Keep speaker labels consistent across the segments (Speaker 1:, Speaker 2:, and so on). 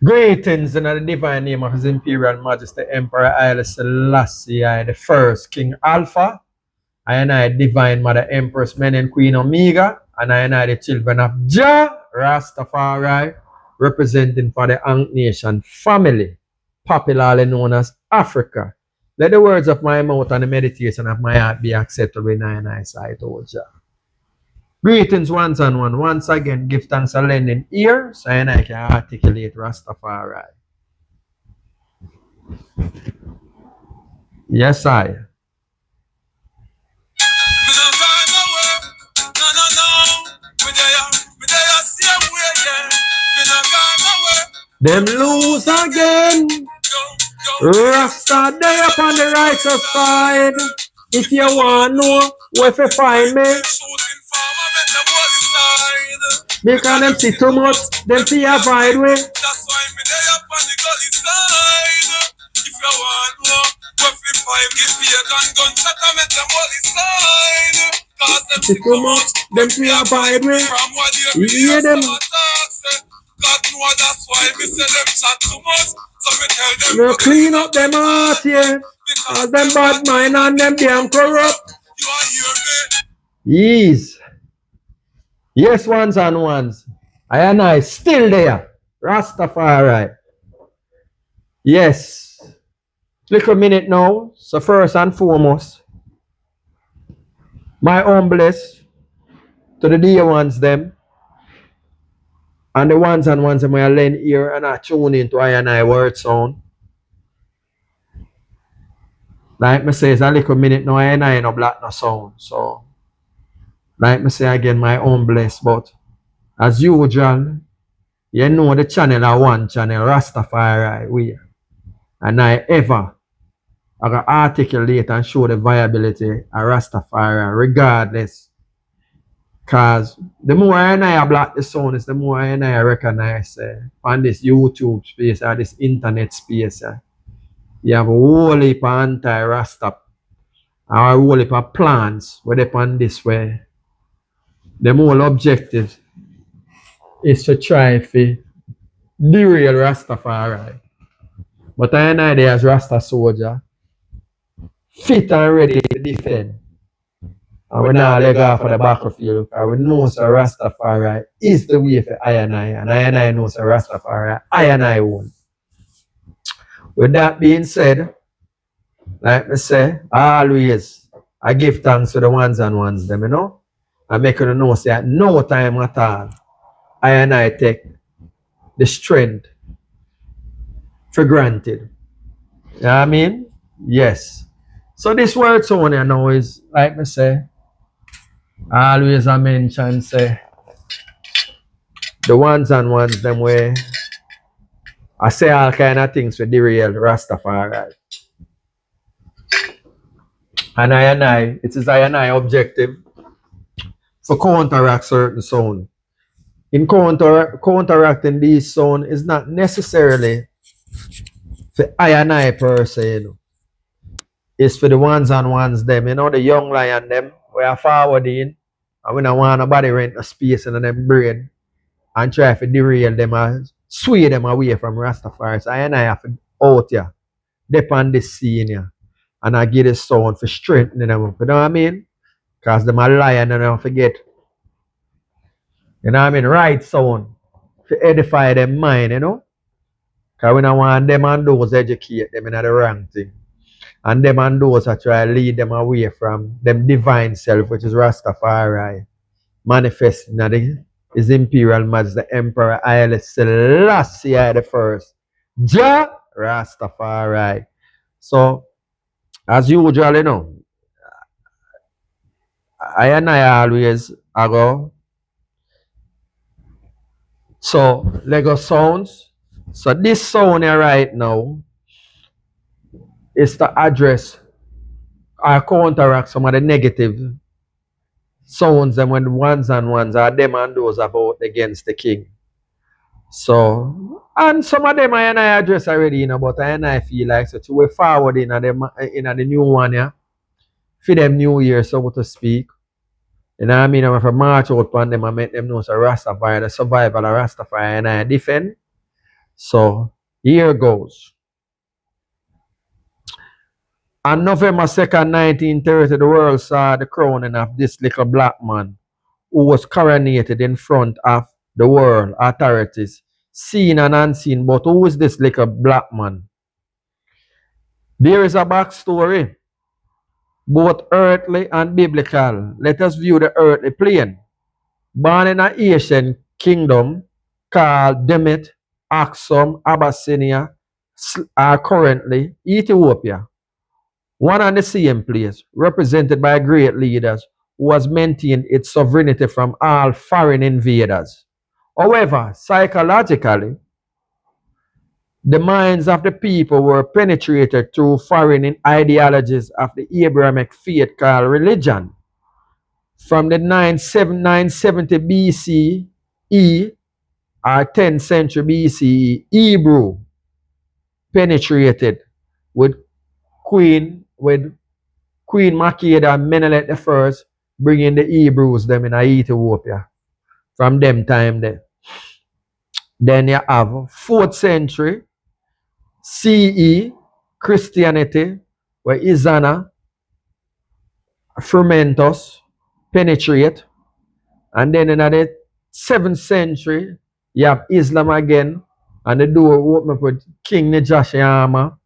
Speaker 1: Greetings in the divine name of His Imperial Majesty Emperor Haile Selassie I, the first King Alpha, I Divine Mother Empress Menen Queen Omega, and I the children of Jah Rastafari, representing for the Ankh Nation family, popularly known as Africa. Let the words of my mouth and the meditation of my heart be acceptable in I sight, O Jah. Greetings once and one. Once again, give thanks for lending ear so I can articulate Rastafari. Yes, I. Them lose again. Rasta day upon the righteous side. If you want to know where to find me, because them see too much, them see avoid me. That's why me day upon the gully side. If you want to know where to find me, pagan gunshot and make them holy side. Cause them see too much, them see avoid me. From what you hear them. God know that's why me say them chat too much. So me tell them no clean up them heart, yeah. Because them bad mind and them damn corrupt. You are hear me? Yes. Yes, ones and ones. I still there. Rastafari. Yes. Little minute now. So first and foremost, my humblest to the dear ones them. And the ones and ones them I lend ear and I tune into I word sound. Like me say, it's a little minute now, I no black no sound. So, like me say again, my own bless. But as usual, you know the channel are one channel, Rastafari, we. And I can articulate and show the viability of Rastafari, regardless. Because the more I block the sound is the more I recognize on this YouTube space or this internet space. You have a whole heap of anti-Rasta or a whole heap of plans where they on this way. The whole objective is to try to derail Rastafari. But I know there as Rasta soldier, fit and ready to defend. And we now leg off for the battlefield. And we know so Rastafari is the way for I and I know so Rastafari, I own. With that being said, like I say, always I give thanks to the ones and ones them, you know. I make you know say at no time at all, I take the strength for granted. You know what I mean? Yes. So this word sound you know is like I say, always I mention say the ones and ones them way I say all kind of things for derail Rastafari. And it is I objective for counteract certain sound. In counteracting these sound is not necessarily for I per se, you know. It's for the ones and ones them, you know, the young lion them, we are forwarding and we don't want nobody rent a space in them brain and try to derail them and sway them away from Rastafari. So I have to out here, depend this scene here. And I give this sound for strengthening them up. You know what I mean? Because them are lion and don't forget. You know what I mean? Right sound. To edify them mind, you know? Because we don't want them and those educate them in the wrong thing. And them and those that try to lead them away from them divine self, which is Rastafari, manifesting that His Imperial Majesty the Emperor Haile Selassie I the first. Jah Rastafari. So, as usual, you know, I always I go. So, Lego sounds. So, this sound here right now is to address or counteract some of the negative sounds and when ones and ones are them and those about against the king. So and some of them I address already, you know, but I feel like such way forward in the new one, yeah. For them new year, so to speak. You know what I mean? I'm if I march out upon them and make them know so Rastafari, the survival of Rastafari and I defend. So here goes. On November 2nd, 1930, the world saw the crowning of this little black man who was coronated in front of the world authorities, seen and unseen. But who is this little black man? There is a backstory, both earthly and biblical. Let us view the earthly plane. Born in an Asian kingdom called Demet, Aksum, Abyssinia, are currently Ethiopia. One and the same place, represented by great leaders who has maintained its sovereignty from all foreign invaders. However, psychologically, the minds of the people were penetrated through foreign ideologies of the Abrahamic faith called religion. From the 970 BCE or 10th century BCE, Hebrew penetrated with with Queen Makeda and Menelik I, bringing the Hebrews them in Ethiopia from them time there. Then you have 4th century CE Christianity, where Izana, Fermentos penetrate. And then in the 7th century, you have Islam again, and the door open up with King Nejashiyama,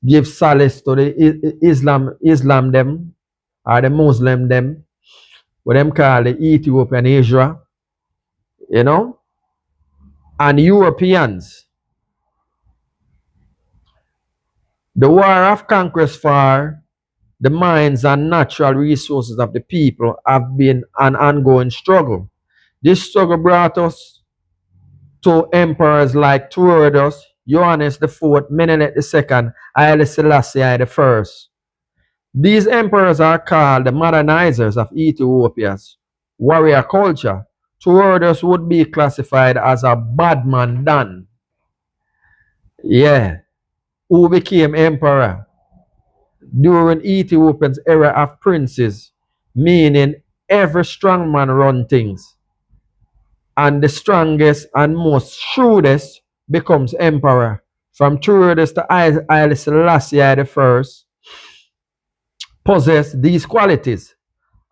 Speaker 1: give solace to the Islam them, or the Muslim them, what them call the Ethiopian Asia, you know, and Europeans. The war of conquest for the mines and natural resources of the people have been an ongoing struggle. This struggle brought us to emperors like Turodos, Johannes IV, Menelik II, Haile Selassie I. These emperors are called the modernizers of Ethiopia's warrior culture. Turodos would be classified as a bad man done. Yeah, who became emperor during Ethiopia's era of princes, meaning every strong man run things, and the strongest and most shrewdest becomes emperor. From Turodos to Haile Selassie I possess these qualities.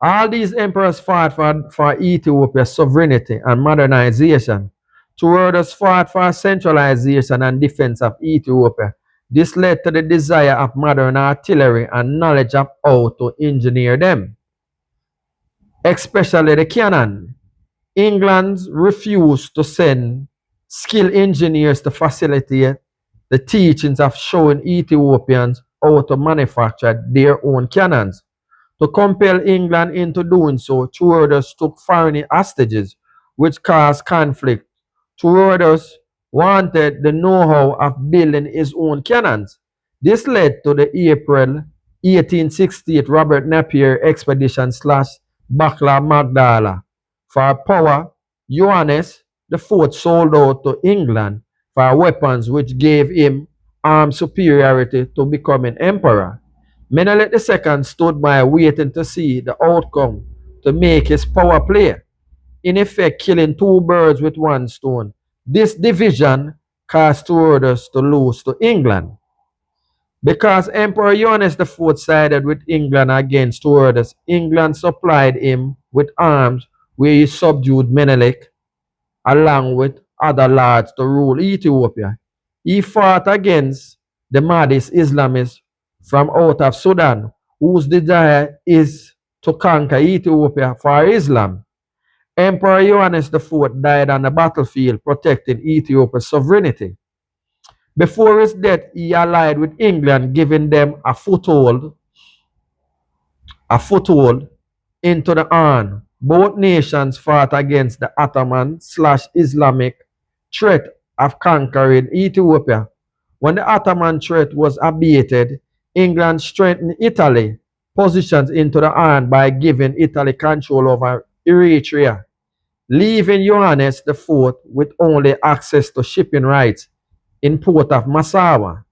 Speaker 1: All these emperors fought for Ethiopia's sovereignty and modernization. Turodos fought for centralization and defense of Ethiopia. This led to the desire of modern artillery and knowledge of how to engineer them, especially the cannon. England refused to send skilled engineers to facilitate the teachings of showing Ethiopians how to manufacture their own cannons. To compel England into doing so, Turodos took foreign hostages, which caused conflict. Turodos wanted the know-how of building his own cannons. This led to the April 1868 Robert Napier expedition slash Bakla Magdala. For power, Johannes IV sold out to England for weapons which gave him armed superiority to becoming emperor. Menelik II stood by waiting to see the outcome to make his power play, in effect killing two birds with one stone. This division caused Turodos to lose to England. Because Emperor Johannes IV sided with England against Turodos, England supplied him with arms where he subdued Menelik along with other lords to rule Ethiopia. He fought against the Mahdist Islamists from out of Sudan, whose desire is to conquer Ethiopia for Islam. Emperor Johannes IV died on the battlefield protecting Ethiopia's sovereignty. Before his death, he allied with England, giving them a foothold into the An. Both nations fought against the Ottoman slash Islamic threat of conquering Ethiopia. When the Ottoman threat was abated, England strengthened Italy positions into the An by giving Italy control over Eritrea, leaving Johannes IV with only access to shipping rights in port of Massawa.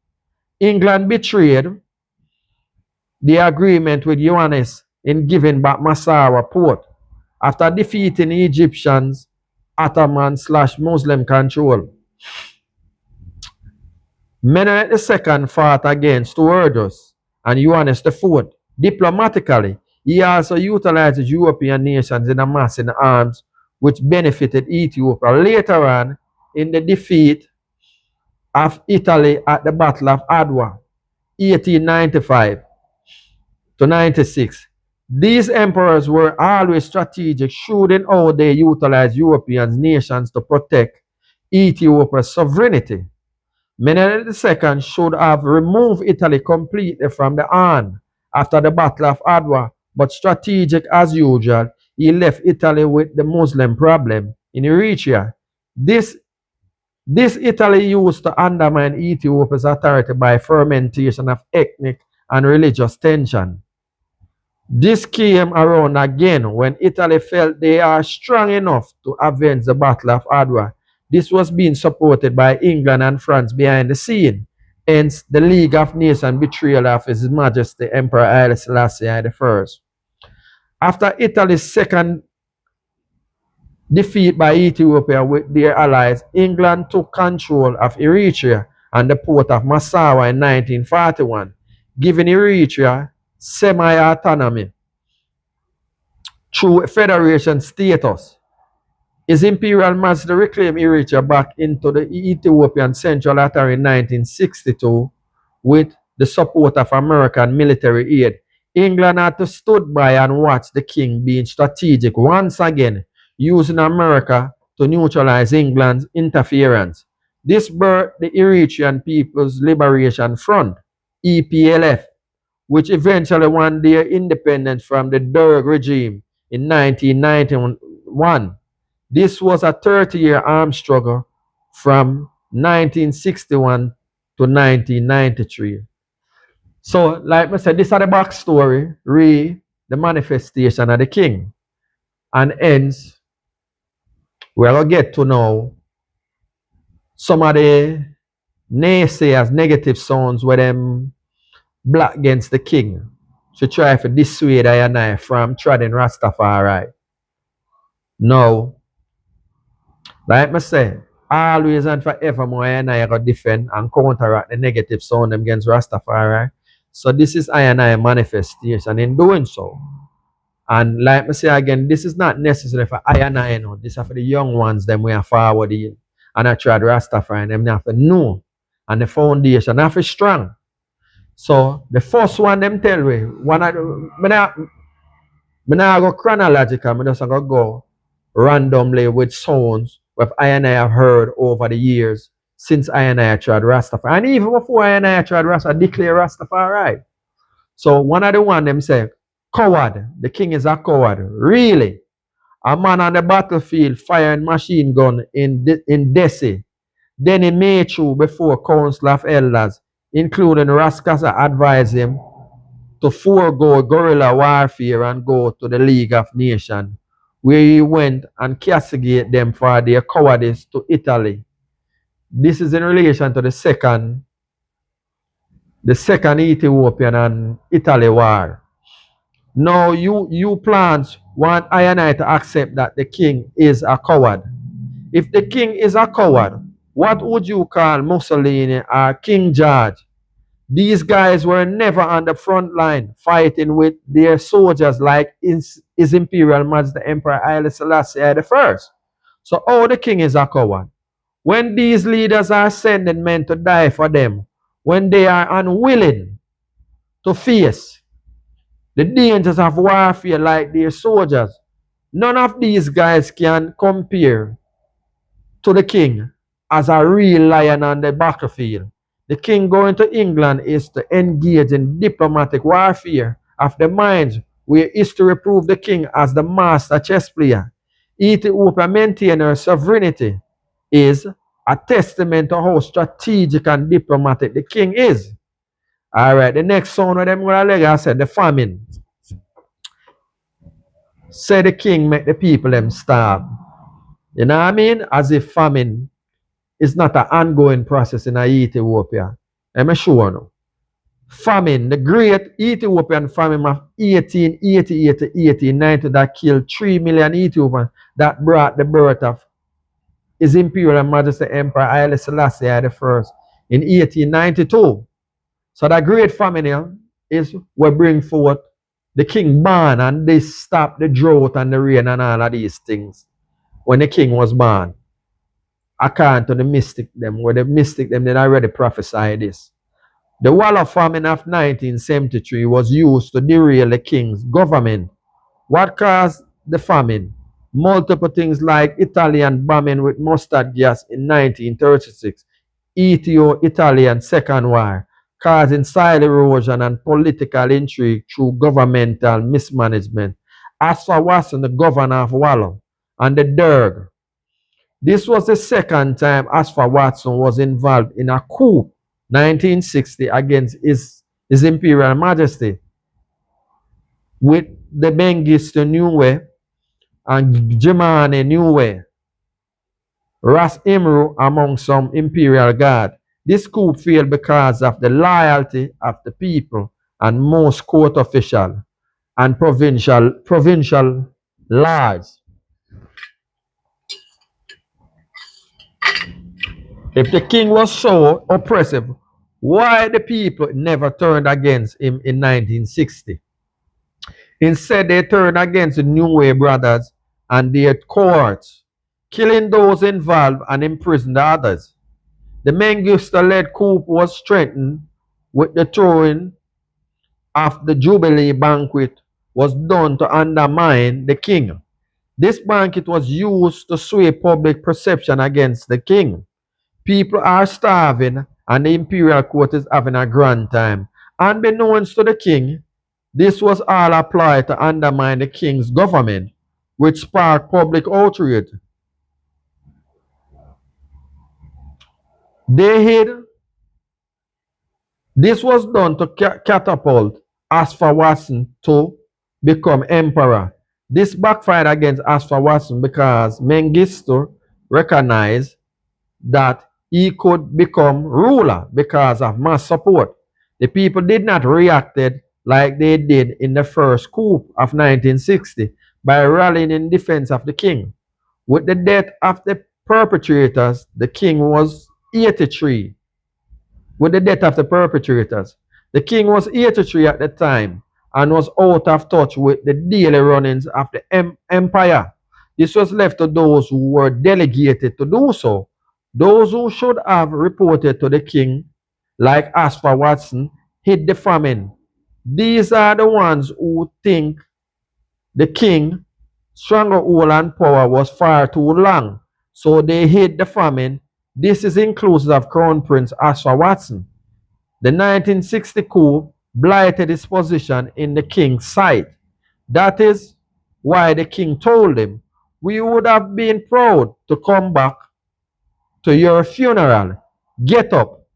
Speaker 1: England betrayed the agreement with Johannes in giving back Massawa port after defeating Egyptians Ottoman slash Muslim control. Menelik II fought against Tuordus and Ioannis IV. Diplomatically, he also utilized European nations in amassing arms which benefited Ethiopia later on in the defeat of Italy at the Battle of Adwa, 1895 to 96. These emperors were always strategic, showing how they utilized European nations to protect Ethiopia's sovereignty. Menelik II should have removed Italy completely from the An after the Battle of Adwa, but strategic as usual, he left Italy with the Muslim problem in Eritrea. This, this Italy used to undermine Ethiopia's authority by fermentation of ethnic and religious tension. This came around again when Italy felt they are strong enough to avenge the Battle of Adwa. This was being supported by England and France behind the scene. Hence, the League of Nations betrayal of His Majesty Emperor Haile Selassie I. After Italy's second defeat by Ethiopia with their allies, England took control of Eritrea and the port of Massawa in 1941, giving Eritrea semi-autonomy through federation status. His Imperial Majesty reclaimed Eritrea back into the Ethiopian Central Authority in 1962 with the support of American military aid. England had to stood by and watch the king being strategic once again, using America to neutralize England's interference. This birthed the Eritrean People's Liberation Front, EPLF, which eventually won their independence from the Derg regime in 1991. This was a 30-year armed struggle from 1961 to 1993. So, like I said, this is the backstory, the manifestation of the king. And hence, we're going to get to know some of the naysayers, negative sounds where them black against the king to try to dissuade I from treading Rastafari. Now, like I say, always and forevermore I go defend and counteract the negative sound against Rastafari. So this is I manifestation in doing so. And like I say again, this is not necessarily for I, no. This is for the young ones, them we are forwarding. And I tried Rastafari and them have to know. And the foundation have to strong. So the first one them tell me, one of the, I not go chronological, I just go randomly with sounds what I have heard over the years since I tried Rastafari. And even before I tried Rastafari, I declare Rastafari. So one of the one them say, coward, the king is a coward. Really? A man on the battlefield firing machine gun in Desi. Then he made through before council of elders, including Raskasa, advised him to forego guerrilla warfare and go to the League of Nations, where he went and castigate them for their cowardice to Italy. This is in relation to the second Ethiopian and Italy war. Now you plants want I and I to accept that the king is a coward. If the king is a coward, what would you call Mussolini or King George? These guys were never on the front line fighting with their soldiers like His Imperial Majesty Emperor Haile Selassie I. So how the king is a coward? When these leaders are sending men to die for them, when they are unwilling to face the dangers of warfare like their soldiers, none of these guys can compare to the king as a real lion on the battlefield. The king going to England is to engage in diplomatic warfare of the minds, where history proved the king as the master chess player. Ethiopia maintaining her sovereignty is a testament to how strategic and diplomatic the king is. All right, the next son of them gonna leg, I said the famine. Say the king make the people them starve. You know what I mean? As if famine is not an ongoing process in Ethiopia. I'm sure no. Famine, the great Ethiopian famine of 1888 to 1890 that killed 3 million Ethiopians, that brought the birth of His Imperial Majesty Emperor Haile Selassie I. in 1892. So the great famine is what bring forth the king born, and this stop the drought and the rain and all of these things when the king was born. According to the mystic them, where the mystic them, they already prophesied this. The Walla famine of 1973 was used to derail the king's government. What caused the famine? Multiple things like Italian bombing with mustard gas in 1936, Ethio-Italian Second War, causing soil erosion and political intrigue through governmental mismanagement. As for Watson, the governor of Wallow, and the Derg, this was the second time Asfa Watson was involved in a coup 1960 against His Imperial Majesty with the Mengistu Niue and Jemane Niue, Ras Imru among some imperial guard. This coup failed because of the loyalty of the people and most court official and provincial lords. If the king was so oppressive, why the people never turned against him in 1960? Instead, they turned against the New Way brothers and their cohorts, killing those involved and imprisoning others. The Mengistu-led coup was strengthened with the throwing of the Jubilee banquet was done to undermine the king. This banquet was used to sway public perception against the king. People are starving and the imperial court is having a grand time. Unbeknownst to the king, this was all applied to undermine the king's government, which sparked public outrage. They hid. This was done to catapult Asfa Watson to become emperor. This backfired against Asfa Watson because Mengistu recognized that he could become ruler because of mass support. The people did not react like they did in the first coup of 1960 by rallying in defense of the king. With the death of the perpetrators, the king was 83. With the death of the perpetrators, the king was 83 at the time and was out of touch with the daily runnings of the empire. This was left to those who were delegated to do so. Those who should have reported to the king, like Asper Watson, hid the famine. These are the ones who think the king stronghold and power was far too long, so they hid the famine. This is inclusive of Crown Prince Asper Watson. The 1960 coup blighted his position in the king's sight. That is why the king told him, "We would have been proud to come back to your funeral. Get up."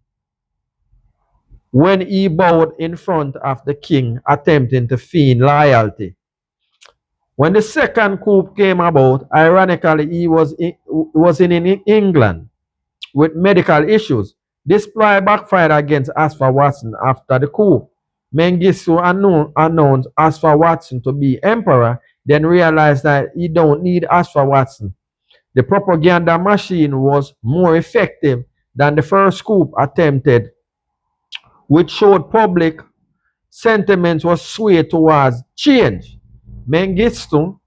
Speaker 1: When he bowed in front of the king, attempting to feign loyalty. When the second coup came about, ironically, was in England with medical issues. This ploy backfired against Asfa Watson after the coup. Mengistu announced Asfa Watson to be emperor, then realized that he don't need Asfa Watson. The propaganda machine was more effective than the first coup attempted, which showed public sentiments was swayed towards change. Mengistu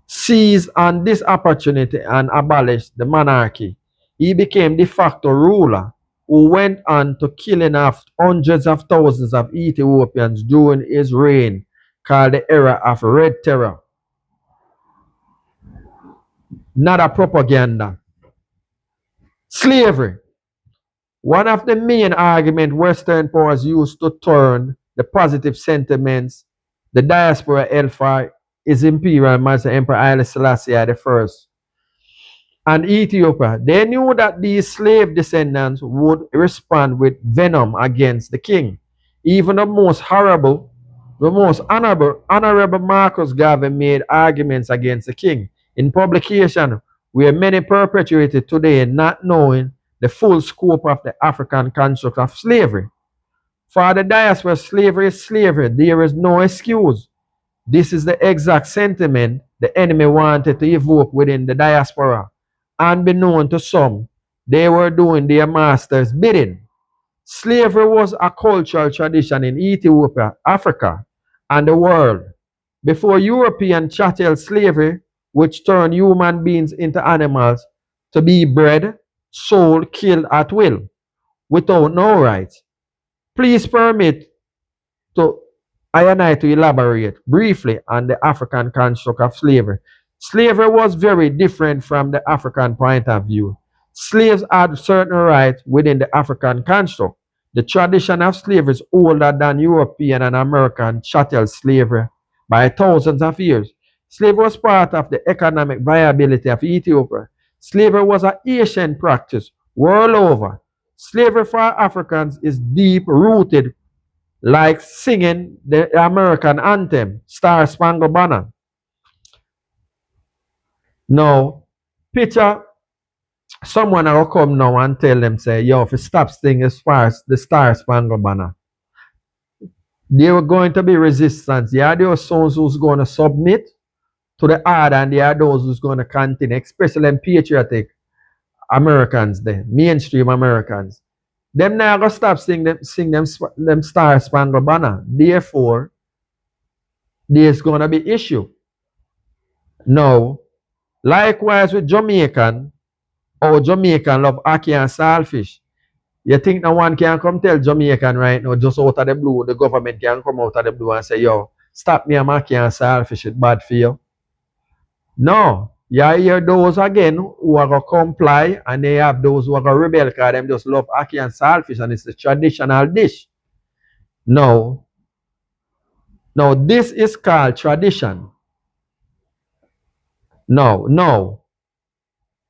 Speaker 1: seized on this opportunity and abolished the monarchy. He became de facto ruler who went on to killing off hundreds of thousands of Ethiopians during his reign, called the era of Red Terror. Not a propaganda. Slavery. One of the main arguments Western powers used to turn the positive sentiments the diaspora held for His Imperial Majesty Emperor Haile Selassie I and Ethiopia. They knew that these slave descendants would respond with venom against the king. Even the most honorable Marcus Garvey made arguments against the king in publication where many perpetuated today not knowing the full scope of the African construct of slavery. For the diaspora, slavery is slavery. There is no excuse. This is the exact sentiment the enemy wanted to evoke within the diaspora. Unbeknown to some, They were doing their master's bidding. Slavery was a cultural tradition in Ethiopia, Africa, and the world. Before European chattel slavery, which turned human beings into animals to be bred, sold, killed at will, without no rights. Please permit to I to elaborate briefly on the African construct of slavery. Slavery was very different from the African point of view. Slaves had certain rights within the African construct. The tradition of slavery is older than European and American chattel slavery by thousands of years. Slavery was part of the economic viability of Ethiopia. Slavery was an ancient practice world over. Slavery for Africans is deep rooted like singing the American anthem, Star Spangled Banner. Now, picture someone will come now and tell them, say, yo, if you stop singing as far as the Star Spangled Banner, there were going to be resistance. There are those sons who's going to submit to the order, and there are those who's going to continue, especially them patriotic Americans, the mainstream Americans. Them now going to stop sing them Star Spangled Banner. Therefore, there's going to be issue. Now, likewise with Jamaican, or Jamaican love ackee and saltfish. You think no one can come tell Jamaican right now, just out of the blue, the government can come out of the blue and say, yo, stop me ackee and saltfish, it's bad for you. No. You hear those again who are going to comply, and they have those who are going to rebel because them just love ackee and saltfish and it's the traditional dish. No. No, this is called tradition. No, no.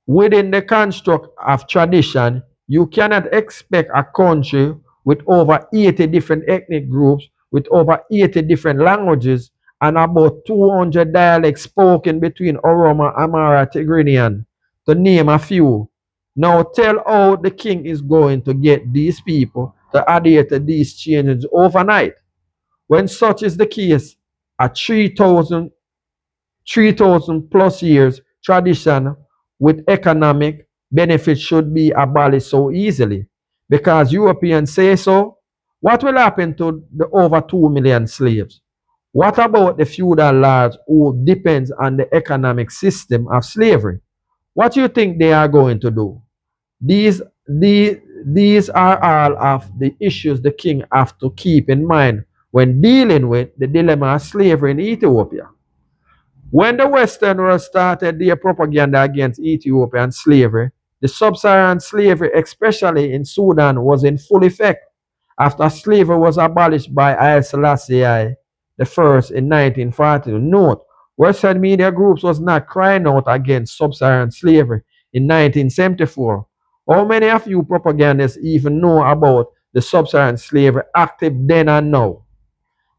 Speaker 1: Within the construct of tradition, you cannot expect a country with over 80 different ethnic groups, with over 80 different languages, and about 200 dialects spoken between Oromo, Amara, Tigrinian, to name a few. Now tell how the king is going to get these people to adhere to these changes overnight. When such is the case, a 3,000 plus years tradition with economic benefits should be abolished so easily because Europeans say so. What will happen to the over 2 million slaves? What about the feudal lords who depends on the economic system of slavery? What do you think they are going to do? These, these, these are all of the issues the king have to keep in mind when dealing with the dilemma of slavery in Ethiopia. When the Western world started their propaganda against Ethiopian slavery, the sub-Saharan slavery, especially in Sudan, was in full effect after slavery was abolished by Haile Selassie the first in 1940. Note, Western media groups was not crying out against sub-Saharan slavery in 1974. How many of you propagandists even know about the sub-Saharan slavery active then and now?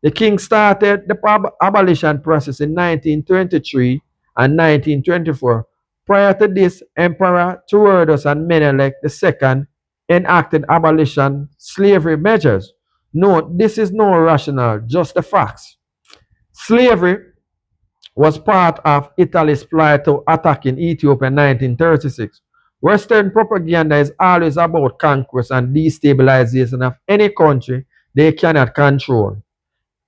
Speaker 1: The king started the abolition process in 1923 and 1924. Prior to this, Emperor Theodorus and Menelik II enacted abolition slavery measures. Note, this is no rational, just the facts. Slavery was part of Italy's plan to attack in Ethiopia in 1936. Western propaganda is always about conquest and destabilization of any country they cannot control.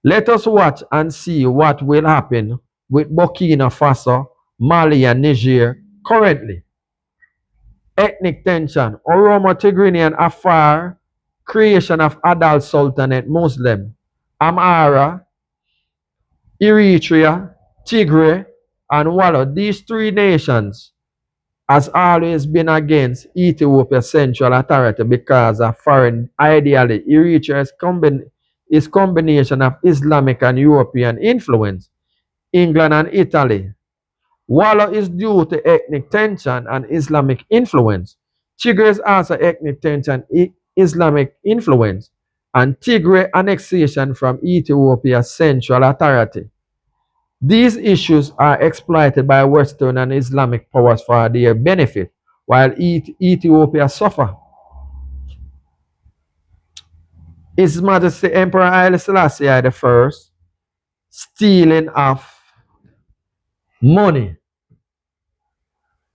Speaker 1: Let us watch and see what will happen with Burkina Faso, Mali, and Niger currently. Ethnic tension, Oromo, Tigrinya, and Afar, creation of adult sultanate Muslim, Amhara, Eritrea, Tigray, and Wallo. These three nations has always been against Ethiopia's central authority because of foreign ideology. Eritrea is combination of Islamic and European influence, England and Italy. Wallo is due to ethnic tension and Islamic influence. Tigray is also ethnic tension, Islamic influence, and Tigray annexation from Ethiopia's central authority. These issues are exploited by Western and Islamic powers for their benefit, while Ethiopia suffer. His Majesty Emperor Haile Selassie I, stealing of money